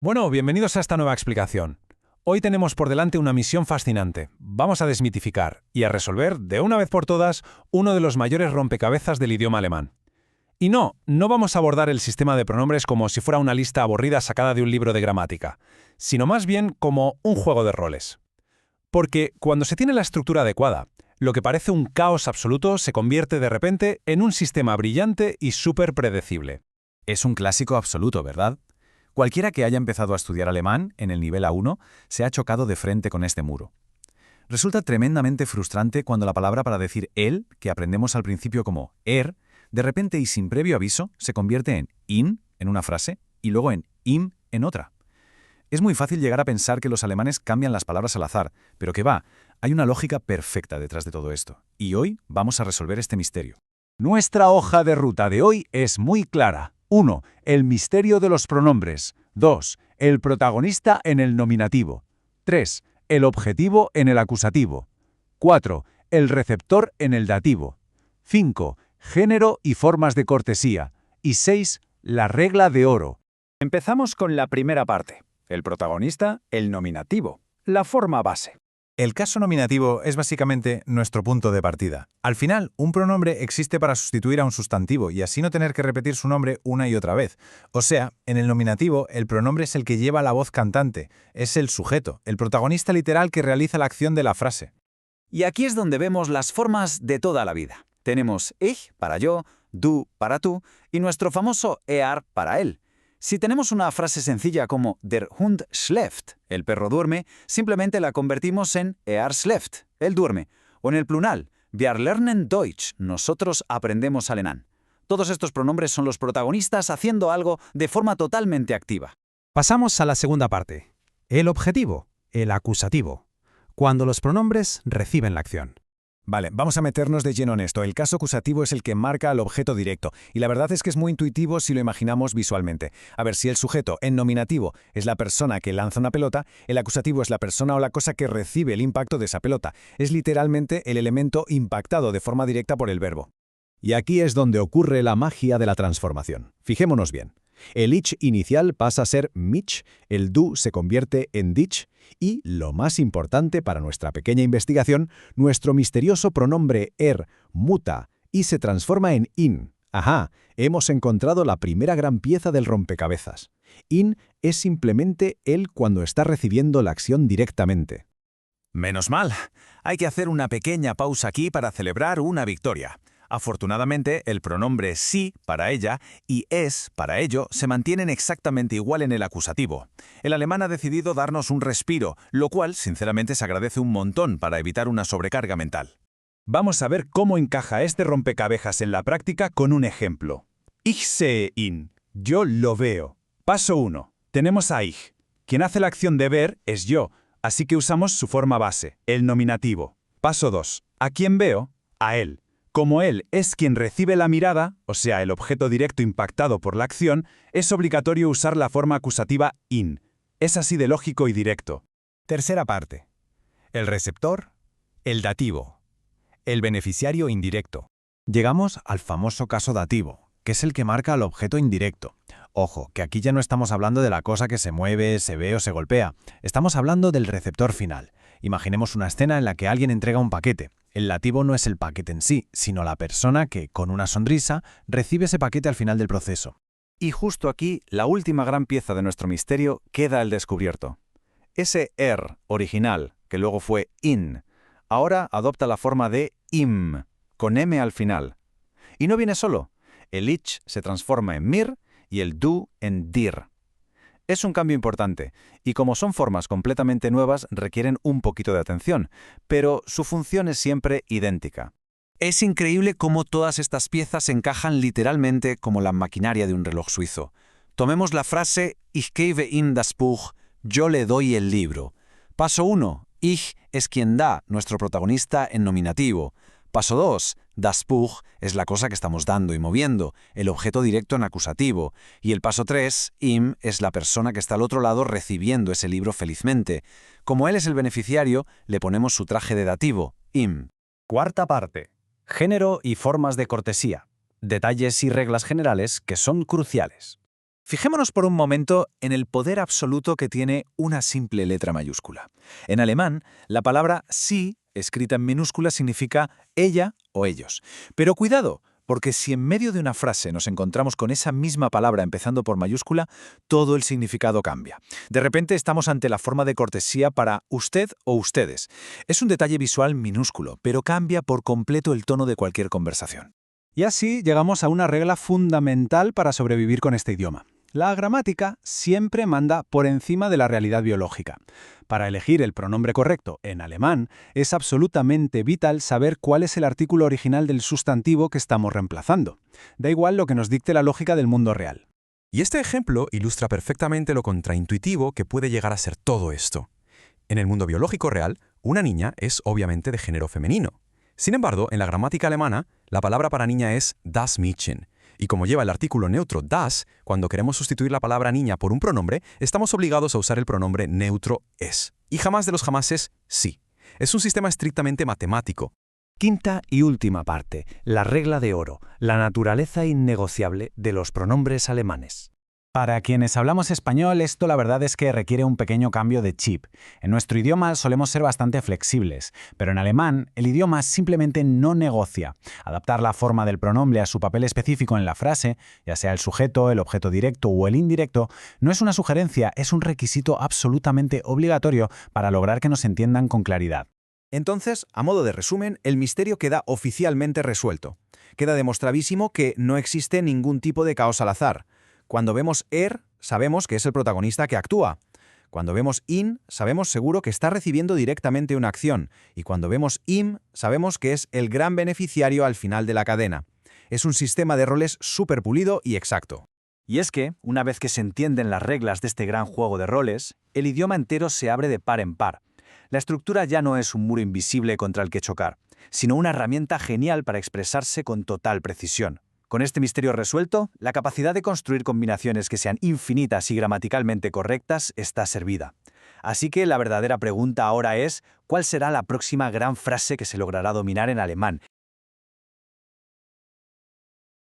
Bueno, bienvenidos a esta nueva explicación. Hoy tenemos por delante una misión fascinante. Vamos a desmitificar y a resolver, de una vez por todas, uno de los mayores rompecabezas del idioma alemán. Y no vamos a abordar el sistema de pronombres como si fuera una lista aburrida sacada de un libro de gramática, sino más bien como un juego de roles. Porque cuando se tiene la estructura adecuada, lo que parece un caos absoluto se convierte de repente en un sistema brillante y súper predecible. Es un clásico absoluto, ¿verdad? Cualquiera que haya empezado a estudiar alemán en el nivel A1 se ha chocado de frente con este muro. Resulta tremendamente frustrante cuando la palabra para decir él, que aprendemos al principio como de repente y sin previo aviso se convierte en in en una frase y luego en im en otra. Es muy fácil llegar a pensar que los alemanes cambian las palabras al azar, pero que va, hay una lógica perfecta detrás de todo esto. Y hoy vamos a resolver este misterio. Nuestra hoja de ruta de hoy es muy clara. 1. El misterio de los pronombres. 2. El protagonista en el nominativo. 3. El objetivo en el acusativo. 4. El receptor en el dativo. 5. Género y formas de cortesía. Y 6. La regla de oro. Empezamos con la primera parte. El protagonista, el nominativo, la forma base. El caso nominativo es básicamente nuestro punto de partida. Al final, un pronombre existe para sustituir a un sustantivo y así no tener que repetir su nombre una y otra vez. O sea, en el nominativo, el pronombre es el que lleva la voz cantante, es el sujeto, el protagonista literal que realiza la acción de la frase. Y aquí es donde vemos las formas de toda la vida. Tenemos ich para yo, du para tú y nuestro famoso er para él. Si tenemos una frase sencilla como der Hund schläft, el perro duerme, simplemente la convertimos en er schläft, él duerme. O en el plural, wir lernen Deutsch, nosotros aprendemos alemán. Todos estos pronombres son los protagonistas haciendo algo de forma totalmente activa. Pasamos a la segunda parte. El objetivo, el acusativo. Cuando los pronombres reciben la acción. Vale, vamos a meternos de lleno en esto. El caso acusativo es el que marca al objeto directo, y la verdad es que es muy intuitivo si lo imaginamos visualmente. A ver, si el sujeto, en nominativo, es la persona que lanza una pelota, el acusativo es la persona o la cosa que recibe el impacto de esa pelota. Es literalmente el elemento impactado de forma directa por el verbo. Y aquí es donde ocurre la magia de la transformación. Fijémonos bien. El ich inicial pasa a ser mich, el du se convierte en dich y, lo más importante para nuestra pequeña investigación, nuestro misterioso pronombre muta y se transforma en in. Ajá, hemos encontrado la primera gran pieza del rompecabezas. In es simplemente él cuando está recibiendo la acción directamente. Menos mal. Hay que hacer una pequeña pausa aquí para celebrar una victoria. Afortunadamente, el pronombre sí para ella y es para ello se mantienen exactamente igual en el acusativo. El alemán ha decidido darnos un respiro, lo cual, sinceramente, se agradece un montón para evitar una sobrecarga mental. Vamos a ver cómo encaja este rompecabezas en la práctica con un ejemplo. Ich sehe ihn. Yo lo veo. Paso 1. Tenemos a ich. Quien hace la acción de ver es yo, así que usamos su forma base, el nominativo. Paso 2. ¿A quién veo? A él. Como él es quien recibe la mirada, o sea, el objeto directo impactado por la acción, es obligatorio usar la forma acusativa in. Es así de lógico y directo. Tercera parte. El receptor, el dativo, el beneficiario indirecto. Llegamos al famoso caso dativo, que es el que marca al objeto indirecto. Ojo, que aquí ya no estamos hablando de la cosa que se mueve, se ve o se golpea. Estamos hablando del receptor final. Imaginemos una escena en la que alguien entrega un paquete. El dativo no es el paquete en sí, sino la persona que, con una sonrisa, recibe ese paquete al final del proceso. Y justo aquí, la última gran pieza de nuestro misterio queda al descubierto. Ese original, que luego fue in, ahora adopta la forma de im, con m al final. Y no viene solo. El ich se transforma en mir y el du en dir. Es un cambio importante, y como son formas completamente nuevas, requieren un poquito de atención, pero su función es siempre idéntica. Es increíble cómo todas estas piezas encajan literalmente como la maquinaria de un reloj suizo. Tomemos la frase Ich gebe ihm das Buch, yo le doy el libro. Paso 1. Ich es quien da, nuestro protagonista en nominativo. Paso 2. Das Buch es la cosa que estamos dando y moviendo, el objeto directo en acusativo. Y el paso 3, ihm, es la persona que está al otro lado recibiendo ese libro felizmente. Como él es el beneficiario, le ponemos su traje de dativo, ihm. Cuarta parte. Género y formas de cortesía. Detalles y reglas generales que son cruciales. Fijémonos por un momento en el poder absoluto que tiene una simple letra mayúscula. En alemán, la palabra sie, escrita en minúscula, significa ella o ellos. Pero cuidado, porque si en medio de una frase nos encontramos con esa misma palabra empezando por mayúscula, todo el significado cambia. De repente estamos ante la forma de cortesía para usted o ustedes. Es un detalle visual minúsculo, pero cambia por completo el tono de cualquier conversación. Y así llegamos a una regla fundamental para sobrevivir con este idioma. La gramática siempre manda por encima de la realidad biológica. Para elegir el pronombre correcto en alemán, es absolutamente vital saber cuál es el artículo original del sustantivo que estamos reemplazando. Da igual lo que nos dicte la lógica del mundo real. Y este ejemplo ilustra perfectamente lo contraintuitivo que puede llegar a ser todo esto. En el mundo biológico real, una niña es obviamente de género femenino. Sin embargo, en la gramática alemana, la palabra para niña es das Mädchen. Y como lleva el artículo neutro das, cuando queremos sustituir la palabra niña por un pronombre, estamos obligados a usar el pronombre neutro es. Y jamás de los jamases, sí. Es un sistema estrictamente matemático. Quinta y última parte, la regla de oro, la naturaleza innegociable de los pronombres alemanes. Para quienes hablamos español, esto la verdad es que requiere un pequeño cambio de chip. En nuestro idioma solemos ser bastante flexibles, pero en alemán el idioma simplemente no negocia. Adaptar la forma del pronombre a su papel específico en la frase, ya sea el sujeto, el objeto directo o el indirecto, no es una sugerencia, es un requisito absolutamente obligatorio para lograr que nos entiendan con claridad. Entonces, a modo de resumen, el misterio queda oficialmente resuelto. Queda demostravísimo que no existe ningún tipo de caos al azar. Cuando vemos sabemos que es el protagonista que actúa. Cuando vemos sabemos seguro que está recibiendo directamente una acción. Y cuando vemos sabemos que es el gran beneficiario al final de la cadena. Es un sistema de roles súper pulido y exacto. Y es que, una vez que se entienden las reglas de este gran juego de roles, el idioma entero se abre de par en par. La estructura ya no es un muro invisible contra el que chocar, sino una herramienta genial para expresarse con total precisión. Con este misterio resuelto, la capacidad de construir combinaciones que sean infinitas y gramaticalmente correctas está servida. Así que la verdadera pregunta ahora es, ¿cuál será la próxima gran frase que se logrará dominar en alemán?